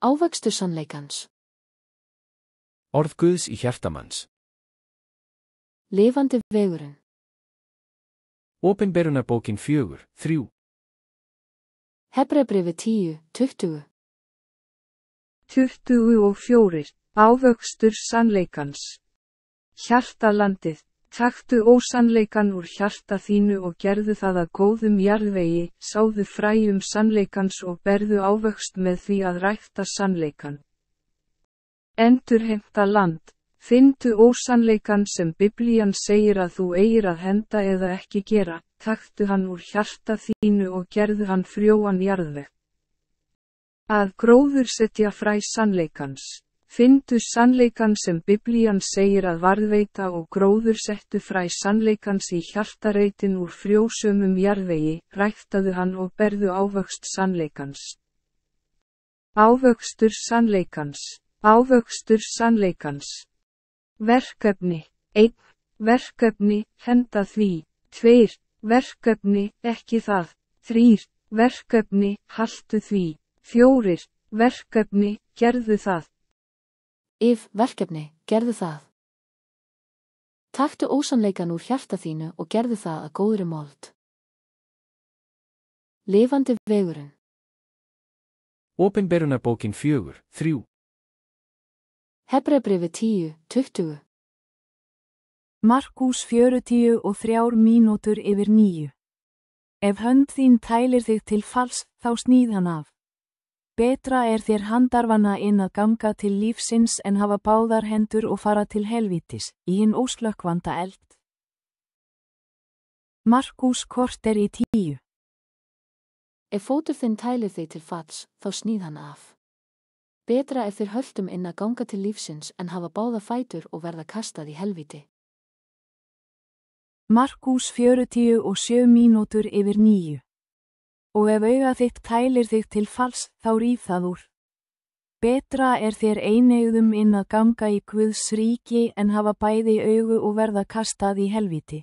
Ávöxtur sannleikans. Orð Guðs í hjartamanns. Lifandi vegurinn. Opinberunarbókin 4:3. Hebreabréfið 10:20. 24. Ávöxtur sannleikans. Hjartalandið, taktu ósannleikann úr hjarta þínu og gerðu það að góðum jarðvegi, sáðu fræjum sannleikans og berðu ávöxt með því að rækta sannleikann. Endurheimta land, finndu ósannleikann sem Biblían segir að þú eigir að henda eða ekki gera, taktu hann úr hjarta þínu og gerðu hann frjóan jarðveg. Að gróðursetja fræ sannleikans. Finndu sannleikann sem Biblían segir að varðveita og gróðursettu fræ sannleikans í hjartareitin úr frjósömum jarðvegi, ræktaðu hann og berðu ávöxt sannleikans. Ávöxtur sannleikans. Ávöxtur sannleikans. Verkefni. 1. Verkefni, henda því. 2. Verkefni, ekki það. 3. Verkefni, haltu því. 4. Verkefni, gerðu það. Verkefni, gerðu það. Taktu ósannleikann úr hjarta þínu og gerðu það að góðri mold. Lifandi vegurinn. Opinberunarbókin 4:3. Hebreabréfið 10:20. Markús 40:3 mínútur yfir 9. Ef hönd þín tælir þig til falls, þá sníð hann af. Betra er þér handarvana inn að ganga til lífsins en hafa báðar hendur og fara til helvítis, í hinn óslökkvanda eld. Markús korter í 10. Ef fótur þinn tælir þig til falls, þá sníð hann af. Betra er þér höldum inn að ganga til lífsins en hafa báða fætur og verða kastað í helvíti. Markús 47 mínútur yfir 9. Og ef auga þitt tælir þig til falls, þá ríf það úr. Betra er þér einegðum inn að ganga í Guðs ríki en hafa bæði augu og verða kastað í helvíti.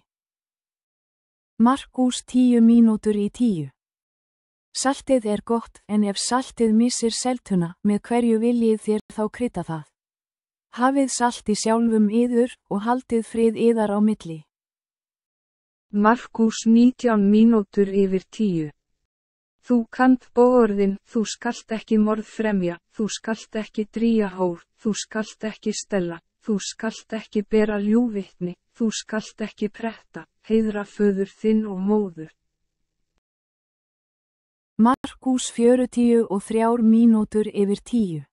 Markús 10 mínútur í 10. Saltið er gott, en ef saltið missir seltuna, með hverju viljið þér þá krydda það? Hafið salt í sjálfum yður og haldið frið yðar á milli. Markús 19 mínútur yfir 10. Þú kannt boðorðin, þú skalt ekki morð fremja, þú skalt ekki drýja hór, þú skalt ekki stela, þú skalt ekki bera ljúgvitni, þú skalt ekki pretta, heiðra föður þinn og móður. Markús 43 mínútur yfir 10.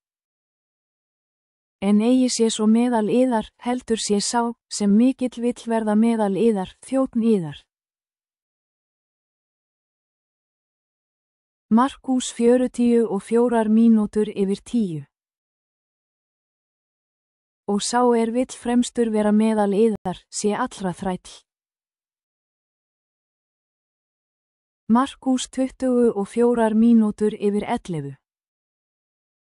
En eigi sé svo meðal yðar, heldur sé sá, sem mikill vill verða meðal yðar, þjónn yðar. Markús 44 mínútur yfir 10. Og sá er vill fremstur vera meðal yðar, sé allra þræll. Markús 24 mínútur yfir 11.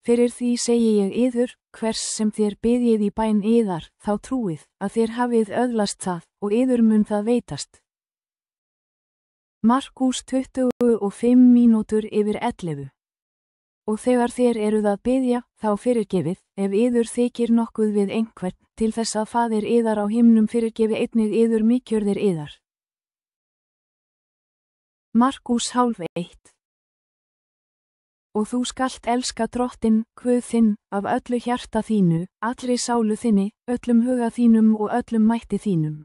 Fyrir því segi ég yður, hvers sem þér biðjið í bæn yðar, þá trúið, að þér hafið öðlast það, og yður mun það veitast. Markús 25 mínútur yfir 11. Og þegar þér eruð að biðja, þá fyrirgefið, ef yður þykir nokkuð við einhvern, til þess að faðir yðar á himnum fyrirgefi einnig yður mikjörðir yðar. Markús 12:1. Og þú skalt elska Drottinn, Guð þinn, af öllu hjarta þínu, allri sálu þinni, öllum huga þínum og öllum mætti þínum.